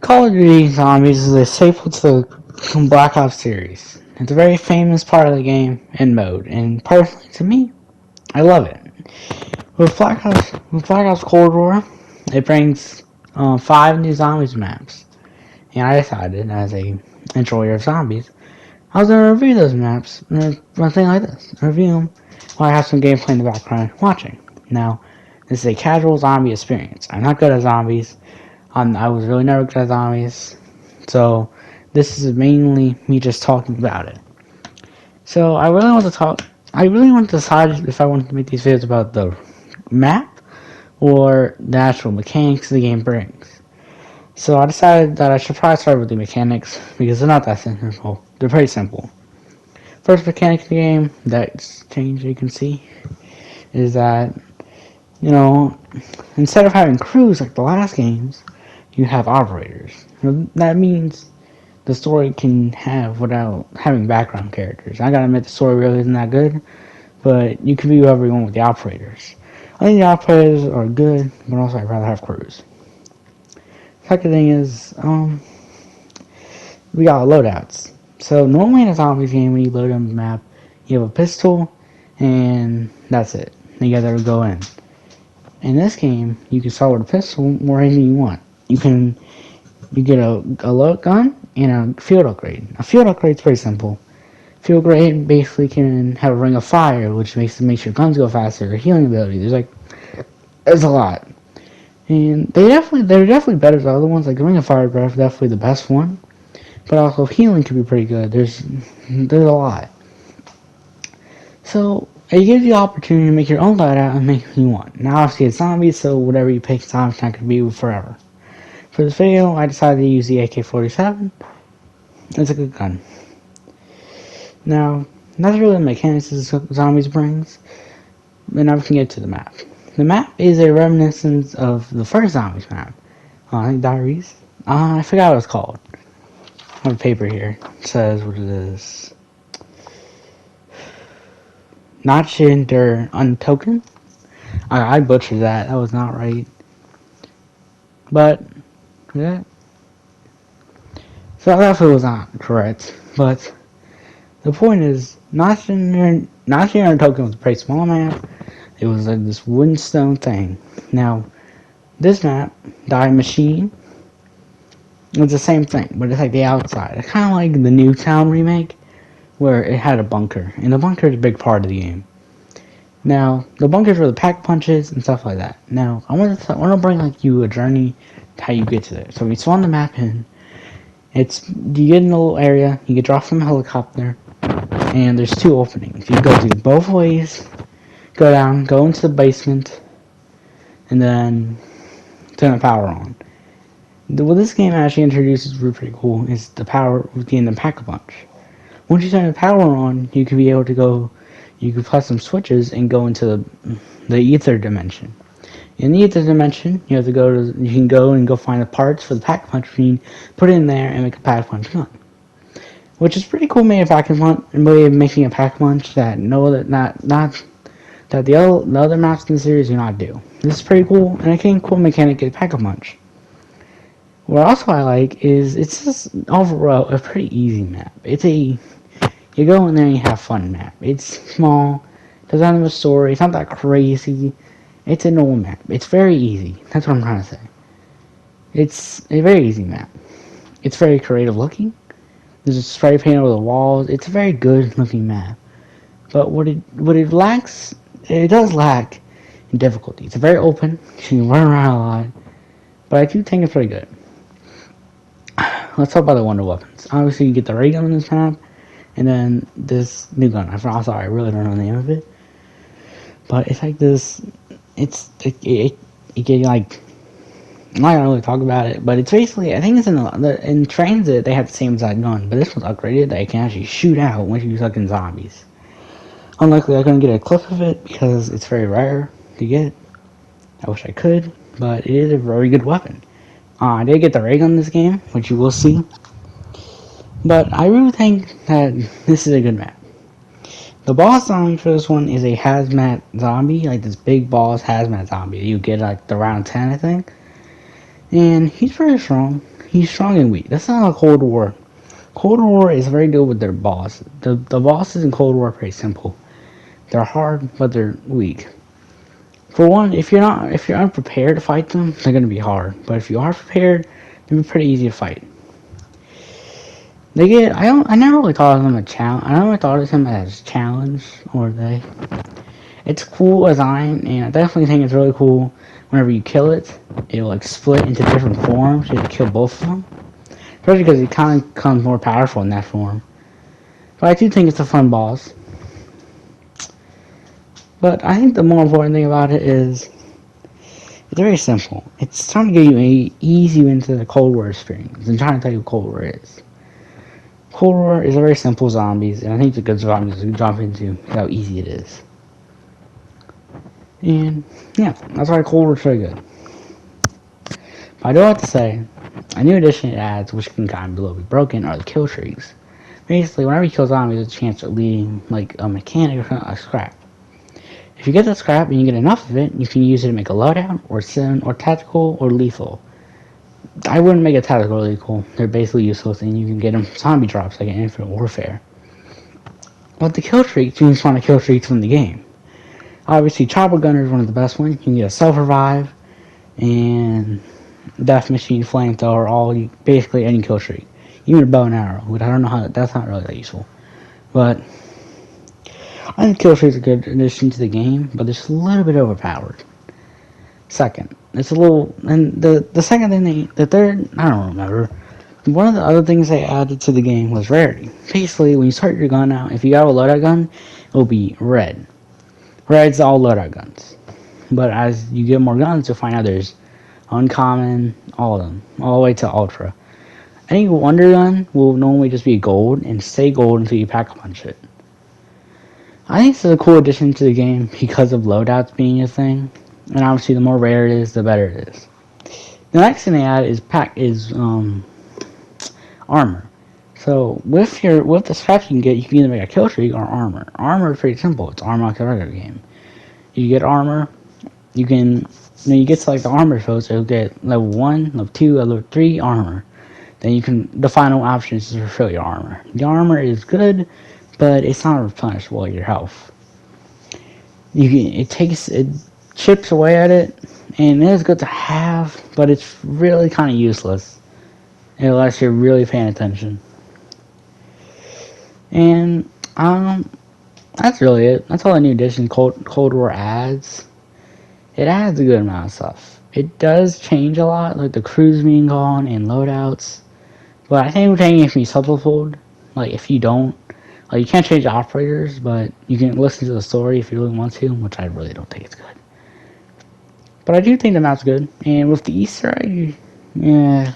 Call of Duty Zombies is a staple to the Black Ops series. It's a very famous part of the game and mode, and personally to me, I love it. With Black Ops Cold War, it brings 5 new zombies maps, and I decided, as a enjoyer of zombies, I was gonna review those maps and run thing like this. Review them while I have some gameplay in the background watching. Now, this is a casual zombie experience. I'm not good at zombies. I was really never good at zombies. So, this is mainly me just talking about it. So, I really want to decide if I want to make these videos about the map or the actual mechanics the game brings. So, I decided that I should probably start with the mechanics because they're not that simple. They're pretty simple. First mechanic in the game that's changed, you can see, is that, you know, instead of having crews like the last games, you have operators. That means the story can have without having background characters. I gotta admit, the story really isn't that good, but you can be whoever you want with the operators. I think the operators are good, but also I'd rather have crews. Second thing is, we got loadouts. So normally in a zombies game, when you load on the map, you have a pistol, and that's it. You gotta go in. In this game, you can start with a pistol or anything you want. You get a load gun and a field upgrade. A field upgrade is pretty simple. Field upgrade basically can have a ring of fire, which makes your guns go faster. Healing ability. There's a lot, and they're definitely better than other ones. Like the ring of fire is definitely the best one, but also healing can be pretty good. There's a lot. So it gives you the opportunity to make your own loadout and make what you want. Now obviously it's zombies, so whatever you pick, zombies not gonna be forever. For this video, I decided to use the AK-47. It's a good gun. Now, that's really the mechanics zombies brings, and now we can get to the map. The map is a reminiscence of the first zombies map. I think Diaries. I forgot what it's called. I have a paper here. It says what it is. Nachshund der Untoken. I butchered that. That was not right. But, yeah. So that was not correct. But, the point is, Nachshund der Untoken was a pretty small map. It was like this wooden stone thing. Now, this map, Die Machine, it's the same thing, but it's like the outside. It's kind of like the Newtown remake, where it had a bunker, and the bunker is a big part of the game. Now, the bunkers were the pack punches and stuff like that. Now, I want to bring like you a journey to how you get to there. So we spawn the map in. You get in a little area, you get dropped from a helicopter, and there's 2 openings. You go through both ways, go down, go into the basement, and then turn the power on. What this game actually introduces, which is pretty cool, is the power within the pack-a-punch. Once you turn the power on, you can be able to go. You can press some switches and go into the ether dimension. In the ether dimension, you have to go to. You can go find the parts for the pack-a-punch machine, put it in there, and make a pack-a-punch gun. Which is pretty cool. Made a pack-a-punch, way of making a pack-a-punch that the other maps in the series do not do. This is pretty cool, and a cool mechanic is pack-a-punch. What also I like is it's just overall a pretty easy map. You go in there and you have fun map. It's small, doesn't have a story, it's not that crazy. It's a normal map. It's very easy. That's what I'm trying to say. It's a very easy map. It's very creative looking. There's a spray paint over the walls. It's a very good looking map. But what it lacks, it does lack in difficulty. It's very open. You can run around a lot. But I do think it's pretty good. Let's talk about the wonder weapons. Obviously, you get the ray gun on this map, and then this new gun. I'm sorry, I really don't know the name of it. But it's like this. It get like. I'm not gonna really talk about it, but it's basically. I think it's in transit they have the same exact gun, but this one's upgraded that it can actually shoot out once you suck in zombies. Unlikely I'm gonna get a clip of it because it's very rare to get. I wish I could, but it is a very good weapon. I did get the ray gun in this game, which you will see. But I really think that this is a good map. The boss zombie for this one is a hazmat zombie, like this big boss hazmat zombie. You get like the round 10, I think. And he's pretty strong. he's strong and weak. That's not like Cold War. Cold War is very good with their boss. The bosses in Cold War are pretty simple. They're hard, but they're weak. For one, if you're unprepared to fight them, they're gonna be hard. But if you are prepared, they'll be pretty easy to fight. I never really thought of them a challenge. I never thought of them as challenge or they. It's cool design, and I definitely think it's really cool. Whenever you kill it, it'll like split into different forms. You have to kill both of them, especially because it kind of becomes more powerful in that form. But I do think it's a fun boss. But I think the more important thing about it is it's very simple. It's trying to get you ease you into the Cold War experience and trying to tell you what Cold War is. Cold War is a very simple zombies, and I think it's a good zombies to jump into how easy it is. And yeah, that's why Cold War is very good. But I do have to say, a new addition it adds, which can kind of be broken, are the kill streaks. Basically, whenever you kill zombies, there's a chance of leaving like a mechanic or a scrap. If you get that scrap and you get enough of it, you can use it to make a loadout, or sim, or tactical, or lethal. I wouldn't make a tactical lethal. They're basically useless, and you can get them zombie drops like in Infinite Warfare. But the kill streaks, you can find the kill streaks from the game. Obviously, Chopper Gunner is one of the best ones. You can get a self-revive, and Death Machine, Flamethrower, basically any kill streak. Even a bow and arrow, which I don't know how, that's not really that useful. But I think kill streaks are a good addition to the game, but it's a little bit overpowered. Second, it's a little, and the second thing the third, I don't remember. One of the other things they added to the game was rarity. Basically, when you start your gun out, if you got a loadout gun, it'll be red. Red's all loadout guns. But as you get more guns, you'll find out there's uncommon, all of them, all the way to ultra. Any wonder gun will normally just be gold and stay gold until you pack a bunch of it. I think it's a cool addition to the game because of loadouts being a thing, and obviously the more rare it is, the better it is. The next thing they add is armor. So with the scraps you can either make a kill streak or armor. Armor is pretty simple. It's armor like a regular game. You get armor. You get to like the armor field, so you'll get level 1, level 2, level 3 armor. Then the final option is to refill your armor. The armor is good, but it's not replenishable like your health. It chips away at it, and it is good to have, but it's really kind of useless unless you're really paying attention. And that's really it. That's all the new addition Cold War adds. It adds a good amount of stuff. It does change a lot, like the crews being gone and loadouts. But I think it can be simplified. Like if you don't, like you can't change the operators, but you can listen to the story if you really want to, which I really don't think it's good. But I do think the map's good, and with the Easter egg, yeah,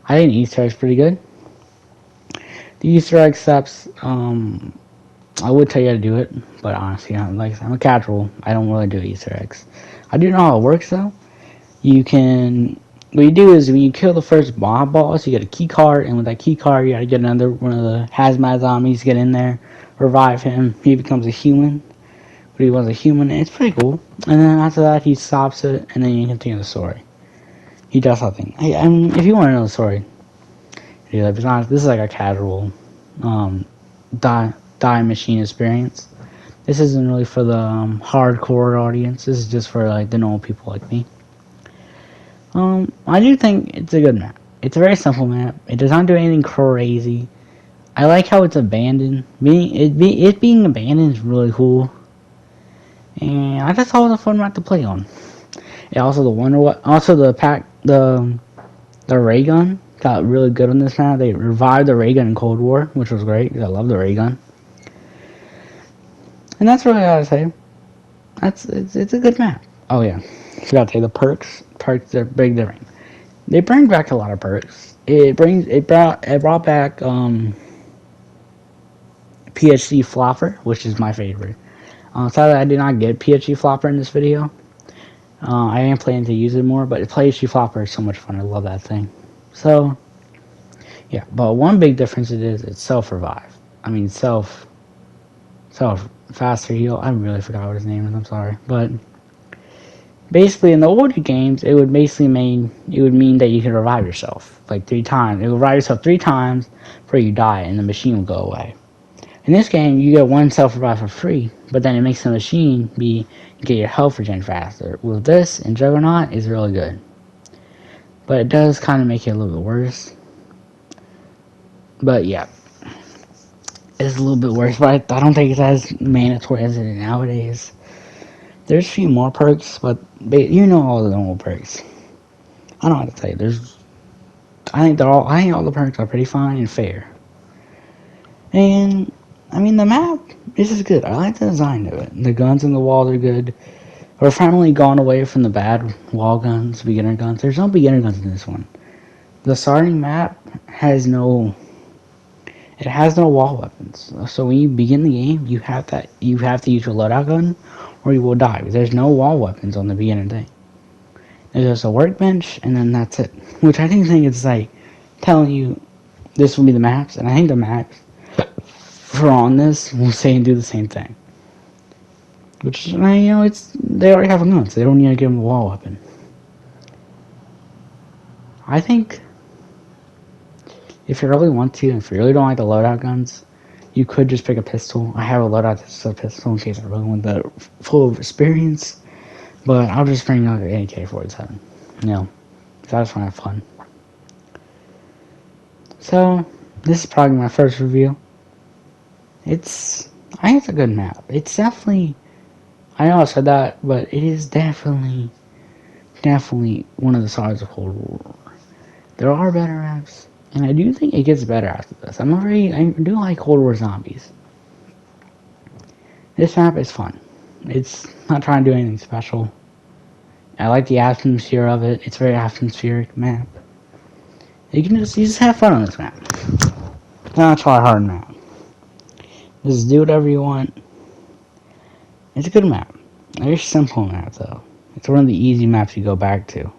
I think the Easter egg's pretty good. The Easter egg steps, I would tell you how to do it, but honestly, I'm a casual. I don't really do Easter eggs. I do know how it works though. What you do is when you kill the first mob boss, you get a key card, and with that key card, you gotta get one of the hazmat zombies, get in there, revive him. He becomes a human, but he was a human, and it's pretty cool. And then after that, he stops it, and then you continue the story. He does something. I mean, if you want to know the story, it's not. This is like a casual, die machine experience. This isn't really for the hardcore audience. This is just for like the normal people like me. I do think it's a good map. It's a very simple map. It does not do anything crazy. I like how it's abandoned. It being abandoned is really cool. And I just thought it was a fun map to play on. Yeah, also the ray gun got really good on this map. They revived the ray gun in Cold War, which was great because I love the ray gun. And that's really all I gotta say. It's a good map. Oh yeah, forgot to say the perks. Perks are big different. They bring back a lot of perks. It brought back PhD Flopper, which is my favorite. Sadly, I did not get PhD Flopper in this video. I am planning to use it more, but PhD Flopper is so much fun. I love that thing. So yeah, but one big difference it's self-revive. I mean self faster heal. I really forgot what his name is. I'm sorry, but Basically, in the older games, it would mean that you can revive yourself like 3 times. It would revive yourself 3 times before you die, and the machine will go away. In this game, you get one self revive for free, but then it makes the machine get your health regen faster. With this, and Juggernaut is really good, but it does kind of make it a little bit worse. But yeah, it's a little bit worse, but I don't think it's as mandatory as it is nowadays. There's a few more perks, but you know all the normal perks. I don't know how to tell you. I think all the perks are pretty fine and fair. And I mean the map, this is good. I like the design of it. The guns in the walls are good. We're finally gone away from the bad wall guns, beginner guns. There's no beginner guns in this one. The starting map has no wall weapons. So when you begin the game, you have to use your loadout gun, or you will die. There's no wall weapons on the beginning thing. There's just a workbench, and then that's it. Which I think is like telling you this will be the maps, and I think the maps for on this will say and do the same thing. Which, they already have a gun, so they don't need to give them a wall weapon. I think if you really want to, if you really don't like the loadout guns, you could just pick a pistol. I have a loadout that's a pistol in case I really want the full experience. But I'll just bring out the AK-47. So I just want to have fun. So, this is probably my first review. I think it's a good map. It's definitely, I know I said that, but it is definitely one of the sides of Cold War. There are better maps, and I do think it gets better after this. I do like Cold War Zombies. This map is fun. It's not trying to do anything special. I like the atmosphere of it. It's a very atmospheric map. You just have fun on this map. Not try hard map. Just do whatever you want. It's a good map. A very simple map though. It's one of the easy maps you go back to.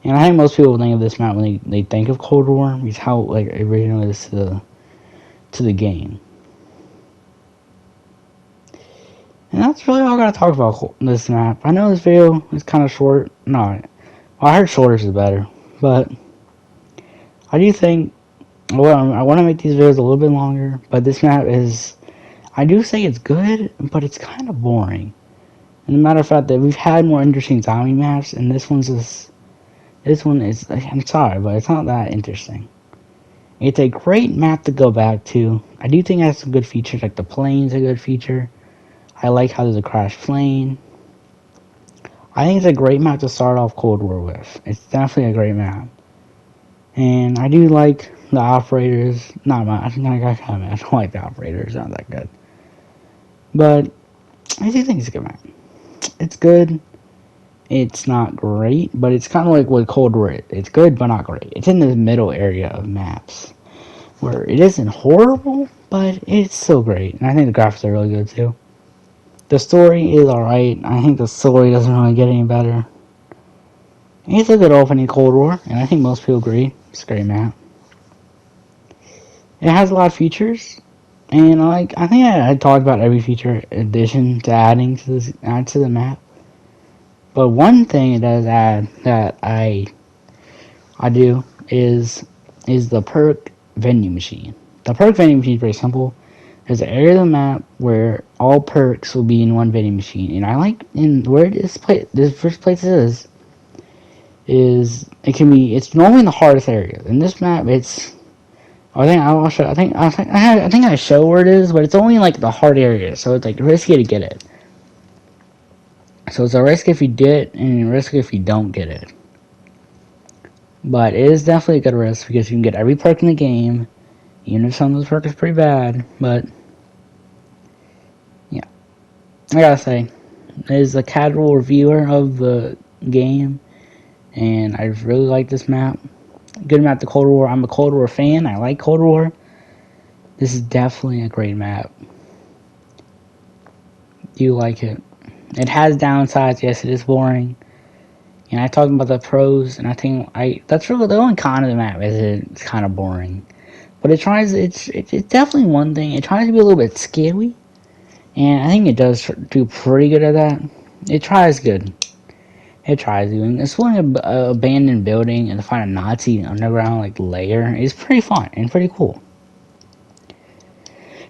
And I think most people think of this map when they think of Cold War, because how original it is to the game. And that's really all I gotta talk about this map. I know this video is kind of short. No, I heard shorter is better. But I do think, I want to make these videos a little bit longer. But this map is, I do say it's good, but it's kind of boring. And a matter of fact, that we've had more interesting zombie maps, and this one is, I'm sorry, but it's not that interesting. It's a great map to go back to. I do think it has some good features, like the plane's a good feature. I like how there's a crashed plane. I think it's a great map to start off Cold War with. It's definitely a great map. And I do like the operators. I don't like the operators. Not that good. But I do think it's a good map. It's good. It's not great, but it's kind of like what Cold War is. It's good, but not great. It's in the middle area of maps, where it isn't horrible, but it's still great. And I think the graphics are really good too. The story is alright. I think the story doesn't really get any better. It's a good opening Cold War, and I think most people agree. It's a great map. It has a lot of features, and I think I talked about every feature addition to add to the map. But one thing it does add that I do is the perk vending machine. The perk vending machine is very simple. There's an area of the map where all perks will be in one vending machine, and I like where this first place is it's normally in the hardest area. In this map, I think I show where it is, but it's only in like the hard area, so it's like risky to get it. So it's a risk if you get it, and a risk if you don't get it. But it is definitely a good risk because you can get every perk in the game, even if some of those perks are pretty bad. But yeah, I gotta say, as a casual reviewer of the game, and I really like this map. Good map to Cold War. I'm a Cold War fan. I like Cold War. This is definitely a great map. Do you like it? It has downsides. Yes, it is boring. And I talked about the pros, and I think that's really the only con of the map is it's kind of boring. But it's definitely one thing. It tries to be a little bit scary, and I think it does do pretty good at that. It tries good. It tries to. And exploring a abandoned building and to find a Nazi underground like layer is pretty fun and pretty cool.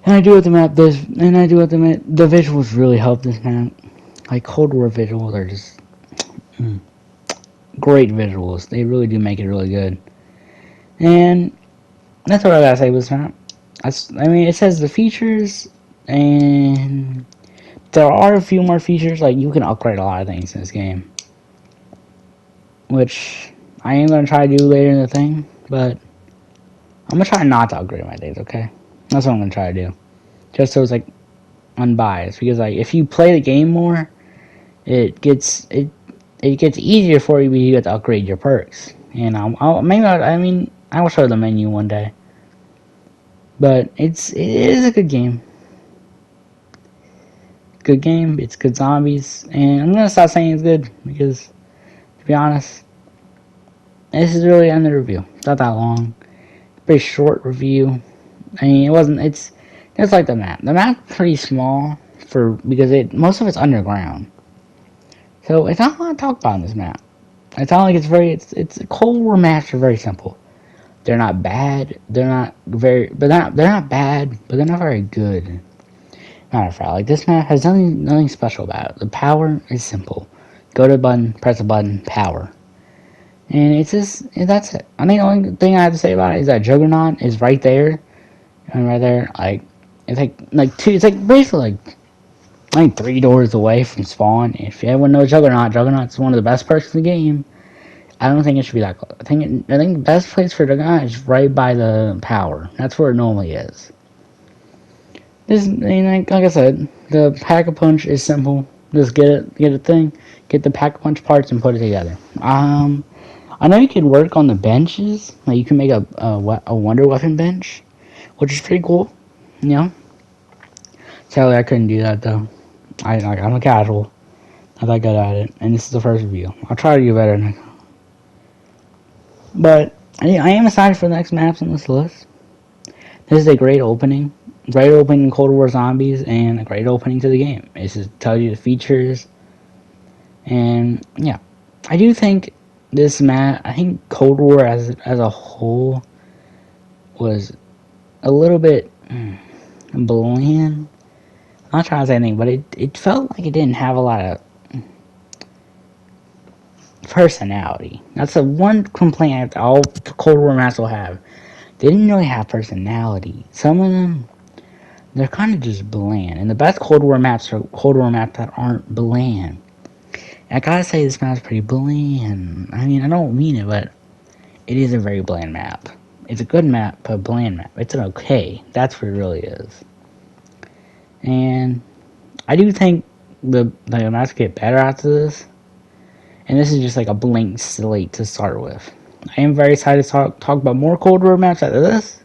And I do what the map does, and I do what the visuals really help this map. Like Cold War visuals are just great visuals. They really do make it really good. And that's what I gotta say with this map. I mean, it says the features, and there are a few more features. Like you can upgrade a lot of things in this game, which I am gonna try to do later in the thing. But I'm gonna try not to upgrade my things. Okay, that's what I'm gonna try to do, just so it's like unbiased. Because like if you play the game more, it gets easier for you, but you get to upgrade your perks. And I will show the menu one day. But it is a good game. Good game. It's good zombies, and I'm gonna stop saying it's good because, to be honest, this is really end the review. It's not that long. Pretty short review. I mean, it wasn't. It's like the map. The map's pretty small because most of it's underground. So it's not a lot to talk about in this map. It's not like it's Cold War maps are very simple. They're not bad. They're not bad, but they're not very good. Matter of fact, like this map has nothing special about it. The power is simple. Go to a button, press a button, power. And that's it. I think the only thing I have to say about it is that Juggernaut is right there. And right there, like it's like basically like 3 doors away from spawn. If everyone knows Juggernaut's one of the best perks in the game. I don't think it should be that close. I think the best place for Juggernaut is right by the power. That's where it normally is. Like I said, the Pack-a-Punch is simple. Just get the Pack-a-Punch parts and put it together. I know you can work on the benches. Like you can make a Wonder Weapon bench, which is pretty cool. You know. Sadly, I couldn't do that though. I'm a casual. Not that good at it, and this is the first review. I'll try to do better next. But I am excited for the next maps on this list. This is a great opening. Great opening in Cold War Zombies, and a great opening to the game. It just tells you the features. And yeah, I do think this map, I think Cold War as a whole was a little bit bland. I'm not trying to say anything, but it felt like it didn't have a lot of personality. That's the one complaint all Cold War maps will have. They didn't really have personality. Some of them, they're kind of just bland. And the best Cold War maps are Cold War maps that aren't bland. And I gotta say, this map's pretty bland. I mean, I don't mean it, but it is a very bland map. It's a good map, but a bland map. It's an okay. That's what it really is. And I do think the maps get better after this. And this is just like a blank slate to start with. I am very excited to talk about more Cold War maps after this.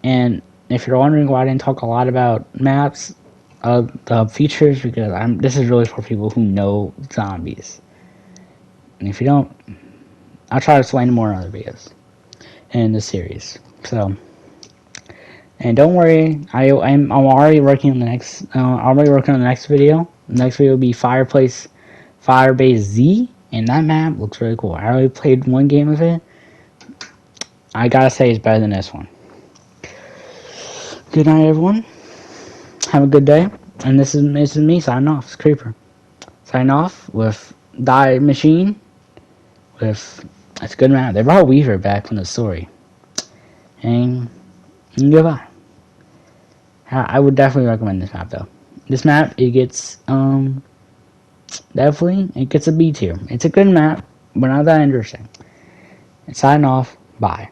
And if you're wondering why I didn't talk a lot about maps, the features, because this is really for people who know zombies. And if you don't, I'll try to explain more in other videos in the series. So, and don't worry, I'm already working on the next. Video. The next video will be Firebase Z, and that map looks really cool. I already played one game of it. I gotta say, it's better than this one. Good night, everyone. Have a good day. And this is me signing off. It's Creeper. Signing off with Die Machine. It's a good map. They brought Weaver back from the story. And goodbye. I would definitely recommend this map though. This map, it gets definitely it gets a B tier. It's a good map, but not that interesting. And signing off. Bye.